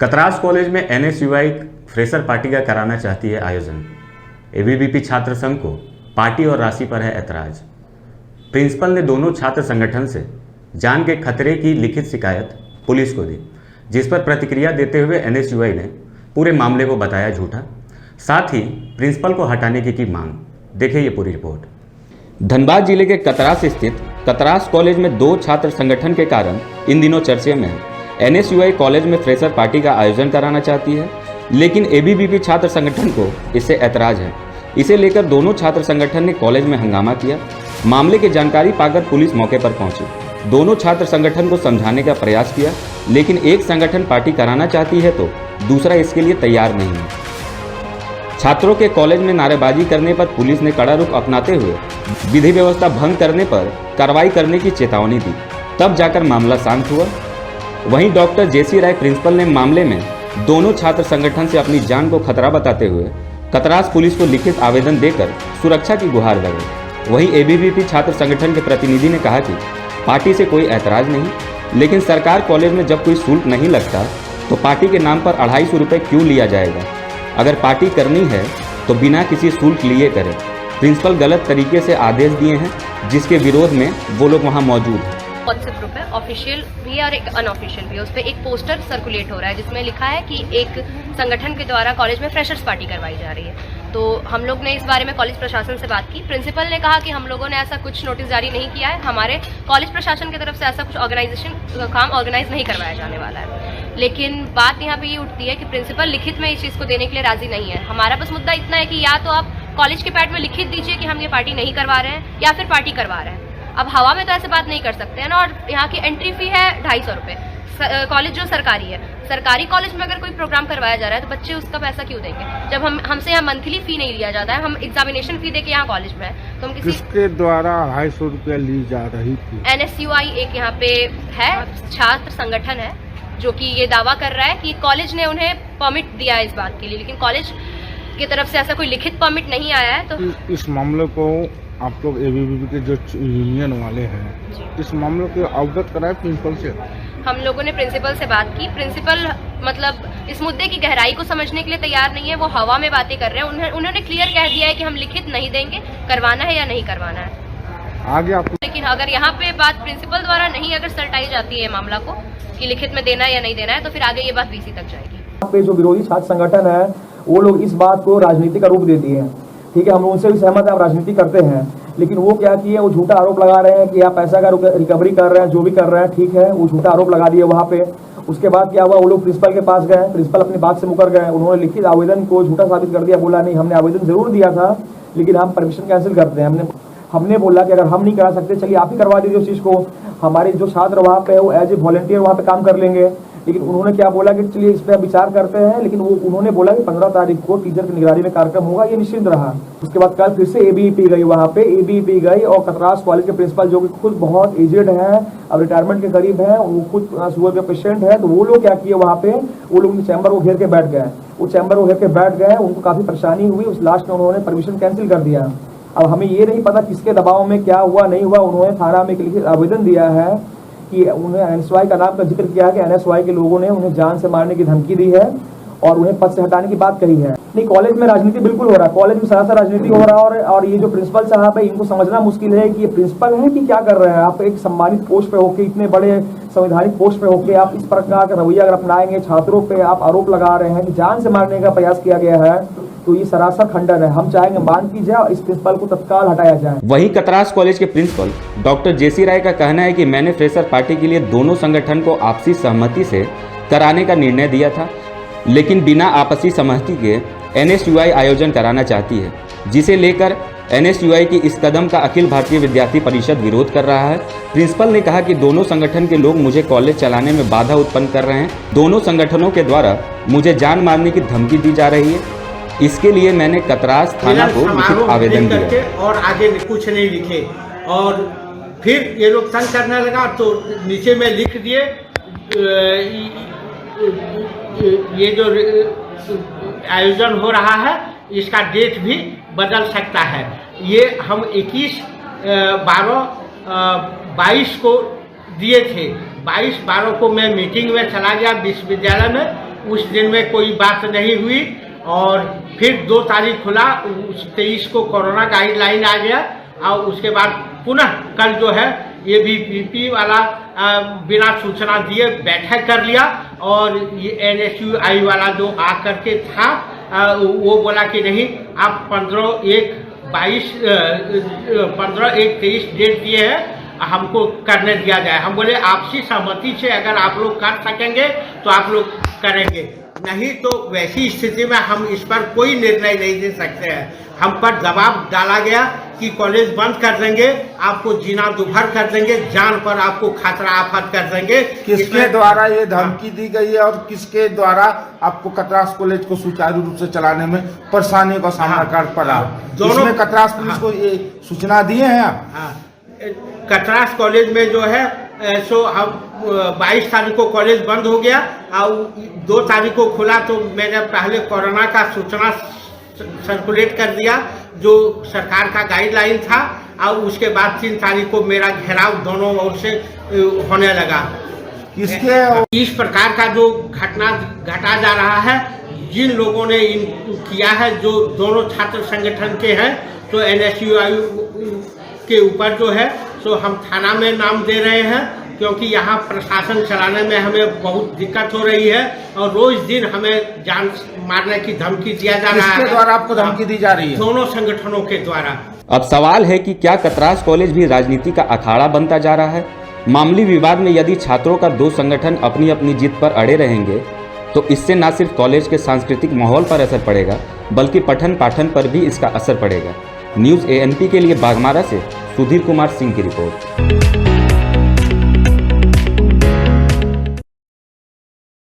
Katras college में NSUI fresher party का कराना चाहती है आयोजन। एबीवीपी छात्र संघ को पार्टी और राशि पर है ऐतराज। प्रिंसिपल ने दोनों छात्र संगठन से जान के खतरे की लिखित शिकायत पुलिस को दी, जिस पर प्रतिक्रिया देते हुए एनएसयूआई ने पूरे मामले को बताया झूठा, साथ ही प्रिंसिपल को हटाने की मांग। देखिए ये पूरी रिपोर्ट। धनबाद जिले के कतरास स्थित कतरास कॉलेज में दो छात्र संगठन के कारण इन दिनों चर्चे में है। एनएसयूआई कॉलेज में फ्रेशर पार्टी का आयोजन कराना चाहती है, लेकिन एबीवीपी छात्र संगठन को इससे ऐतराज है। इसे लेकर दोनों छात्र संगठन ने कॉलेज में हंगामा किया। मामले की जानकारी पाकर पुलिस मौके पर पहुंची। दोनों छात्र संगठन को समझाने का प्रयास किया, लेकिन एक संगठन पार्टी कराना चाहती है तो दूसरा इसके लिए तैयार नहीं है। छात्रों के कॉलेज में नारेबाजी करने पर पुलिस ने कड़ा रुख अपनाते हुए विधि व्यवस्था भंग करने पर कार्रवाई करने की चेतावनी दी। तब जाकर मामला शांत हुआ। वहीं डॉक्टर जेसी राय प्रिंसिपल ने मामले में दोनों छात्र संगठन से अपनी जान को खतरा बताते हुए कतरास पुलिस को लिखित आवेदन देकर सुरक्षा की गुहार लगाई। वहीं एबीवीपी छात्र संगठन के प्रतिनिधि ने कहा कि पार्टी से कोई ऐतराज नहीं, लेकिन सरकार कॉलेज में जब कोई शुल्क नहीं लगता तो पार्टी के नाम पर 250 रुपये क्यों लिया जाएगा। अगर पार्टी करनी है तो बिना किसी शुल्क लिए करें। प्रिंसिपल गलत तरीके से आदेश दिए हैं, जिसके विरोध में वो लोग वहाँ मौजूद हैं। व्हाट्सएप ग्रुप है, ऑफिशियल भी और एक अनऑफिशियल भी। उस पर एक पोस्टर सर्कुलेट हो रहा है जिसमें लिखा है कि एक संगठन के द्वारा कॉलेज में फ्रेशर्स पार्टी करवाई जा रही है। तो हम लोग ने इस बारे में कॉलेज प्रशासन से बात की। प्रिंसिपल ने कहा कि हम लोगों ने ऐसा कुछ नोटिस जारी नहीं किया है, हमारे कॉलेज प्रशासन की तरफ से ऐसा कुछ काम ऑर्गेनाइज नहीं करवाया जाने वाला है। लेकिन बात यहाँ पे ये उठती है कि प्रिंसिपल लिखित में इस चीज़ को देने के लिए राजी नहीं है। हमारा बस मुद्दा इतना है कि या तो आप कॉलेज के पैड में लिखित दीजिए कि हम ये पार्टी नहीं करवा रहे हैं, या फिर पार्टी करवा रहे हैं। अब हवा में तो ऐसे बात नहीं कर सकते हैं ना। और यहाँ की एंट्री फी है 250 रुपये। कॉलेज जो सरकारी है, सरकारी कॉलेज में अगर कोई प्रोग्राम करवाया जा रहा है तो बच्चे उसका पैसा क्यों देंगे, जब हमसे यहाँ मंथली फी नहीं लिया जाता है। हम एग्जामिनेशन फी देके यहाँ कॉलेज में है तो हम किसके द्वारा 250 रुपया ली जा रही थी? एनएसयूआई एक यहाँ पे है छात्र संगठन है जो कि ये दावा कर रहा है कि कॉलेज ने उन्हें परमिट दिया है इस बात के लिए, लेकिन कॉलेज की तरफ से ऐसा कोई लिखित परमिट नहीं आया है। तो इस मामले को आप लोग एबीवीपी के जो यूनियन वाले हैं, इस मामले को अवगत कराए प्रिंसिपल से? हम लोगों ने प्रिंसिपल से बात की। प्रिंसिपल मतलब इस मुद्दे की गहराई को समझने के लिए तैयार नहीं है, वो हवा में बातें कर रहे हैं। उन्होंने क्लियर कह दिया है कि हम लिखित नहीं देंगे, करवाना है या नहीं करवाना है आगे आप। लेकिन अगर यहाँ पे बात प्रिंसिपल द्वारा नहीं अगर सल्टाई जाती है मामला को कि लिखित में देना है या नहीं देना है, तो फिर आगे ये बात वीसी तक जाएगी। यहाँ पे जो विरोधी छात्र संगठन है वो लोग इस बात को राजनीति का रूप देती है। ठीक है, हम उनसे भी सहमत है, हम राजनीति करते हैं, लेकिन वो क्या किए, वो झूठा आरोप लगा रहे हैं कि आप पैसा का रिकवरी कर रहे हैं, जो भी कर रहे हैं। ठीक है, वो झूठा आरोप लगा दिए वहाँ पे। उसके बाद क्या हुआ, वो लोग प्रिंसिपल के पास गए, प्रिंसिपल अपनी बात से मुकर गए। उन्होंने लिखित आवेदन को झूठा साबित कर दिया, बोला नहीं हमने आवेदन जरूर दिया था, लेकिन हम परमिशन कैंसिल करते हैं। हमने बोला कि अगर हम नहीं करा सकते चलिए आप ही करवा दीजिए उस चीज़ को, हमारे जो छात्र वहाँ पे वो एज ए वॉलंटियर वहाँ पे काम कर लेंगे। लेकिन उन्होंने क्या बोला कि चलिए इस पर विचार करते हैं, लेकिन वो उन्होंने बोला कि 15 तारीख को टीचर की निगरानी में कार्यक्रम होगा, ये निश्चित रहा। उसके बाद कल फिर से एबीवीपी गई, वहाँ पे एबीवीपी गई और कतरास कॉलेज के प्रिंसिपल जो कि खुद बहुत एजेड हैं, अब रिटायरमेंट के करीब हैं, वो खुद शुगर के पेशेंट है, तो वो लोग क्या किए वहाँ पे, वो लोग चैम्बर को घेर के बैठ गए। वो चैम्बर को घेर के बैठ गए, उनको काफ़ी परेशानी हुई। उस लास्ट में उन्होंने परमिशन कैंसिल कर दिया। अब हमें ये नहीं पता किसके दबाव में क्या हुआ नहीं हुआ। उन्होंने थाना में एक लिखित आवेदन दिया है कि उन्हें एनएसयूआई का नाम का जिक्र किया है कि एनएसयूआई के लोगों ने उन्हें जान से मारने की धमकी दी है और उन्हें पद से हटाने की बात कही है। नहीं, कॉलेज में राजनीति बिल्कुल हो रहा है, कॉलेज में सरासर राजनीति हो रहा है। और ये जो प्रिंसिपल साहब है, इनको समझना मुश्किल है कि ये प्रिंसिपल है कि क्या कर रहे हैं। आप एक सम्मानित पोस्ट पे होकर, इतने बड़े संवैधानिक पोस्ट पे होकर आप इस प्रकार का रवैया अगर अपनाएंगे, छात्रों पे आप आरोप लगा रहे हैं कि जान से मारने का प्रयास किया गया है, तो ये सरासर खंडन है। हम चाहेंगे मांग की जाए और इस प्रिंसिपल को तत्काल हटाया जाए। वहीं कतरास कॉलेज के प्रिंसिपल डॉक्टर जेसी राय का कहना है कि मैंने फ्रेशर पार्टी के लिए दोनों संगठन को आपसी सहमति से कराने का निर्णय दिया था, लेकिन बिना आपसी सहमति के एनएसयूआई आयोजन कराना चाहती है, जिसे लेकर एनएसयूआई की इस कदम का अखिल भारतीय विद्यार्थी परिषद विरोध कर रहा है। प्रिंसिपल ने कहा कि दोनों संगठन के लोग मुझे कॉलेज चलाने में बाधा उत्पन्न कर रहे हैं। दोनों संगठनों के द्वारा मुझे जान मारने की धमकी दी जा रही है। इसके लिए मैंने कतरास थाना को लिखित आवेदन दिया और आगे कुछ नहीं लिखे। और फिर ये लोग तंग करने लगा तो नीचे में लिख दिए ये जो आयोजन हो रहा है इसका डेट भी बदल सकता है। ये हम 21/12/22 को दिए थे। 22/12 को मैं मीटिंग में चला गया विश्वविद्यालय में, उस दिन में कोई बात नहीं हुई और फिर 2 तारीख खुला, 23 को कोरोना गाइडलाइन आ गया और उसके बाद पुनः कल जो है ABVP वाला बिना सूचना दिए बैठक कर लिया और ये NSUI वाला जो आ करके था वो बोला कि नहीं आप 15/1/23 डेट दिए हैं, हमको करने दिया जाए। हम बोले आपसी सहमति से अगर आप लोग कर सकेंगे तो आप लोग करेंगे, नहीं तो वैसी स्थिति में हम इस पर कोई निर्णय नहीं दे सकते हैं। हम पर दबाव डाला गया कि कॉलेज बंद कर देंगे, आपको जीना दुभर कर देंगे, जान पर आपको खतरा आफत कर देंगे। किसके द्वारा ये धमकी दी गई है और किसके द्वारा आपको कतरास कॉलेज को सुचारू रूप से चलाने में परेशानियों का सामना कर पड़ा? दोनों कतरास पुलिस को ये सूचना दिए हैं आप? कतरास कॉलेज में जो है सो हम 22 तारीख को कॉलेज बंद हो गया और 2 तारीख को खुला, तो मैंने पहले कोरोना का सूचना सर्कुलेट कर दिया जो सरकार का गाइडलाइन था और उसके बाद 3 तारीख को मेरा घेराव दोनों ओर से होने लगा। इस प्रकार का जो घटना घटा जा रहा है, जिन लोगों ने किया है जो दोनों छात्र संगठन के हैं, तो NSUI के ऊपर जो है सो हम थाना में नाम दे रहे हैं क्योंकि यहाँ प्रशासन चलाने में हमें बहुत दिक्कत हो रही है और रोज दिन हमें जान मारने की धमकी दिया जा रहा है। किसके द्वारा आपको धमकी दी जा रही है? दोनों संगठनों के द्वारा। अब सवाल है कि क्या कतरास कॉलेज भी राजनीति का अखाड़ा बनता जा रहा है? मामूली विवाद में यदि छात्रों का 2 संगठन अपनी अपनी जिद पर अड़े रहेंगे तो इससे न सिर्फ कॉलेज के सांस्कृतिक माहौल पर असर पड़ेगा बल्कि पठन पाठन पर भी इसका असर पड़ेगा। न्यूज़ ANP के लिए बाघमारा से सुधीर कुमार सिंह की रिपोर्ट।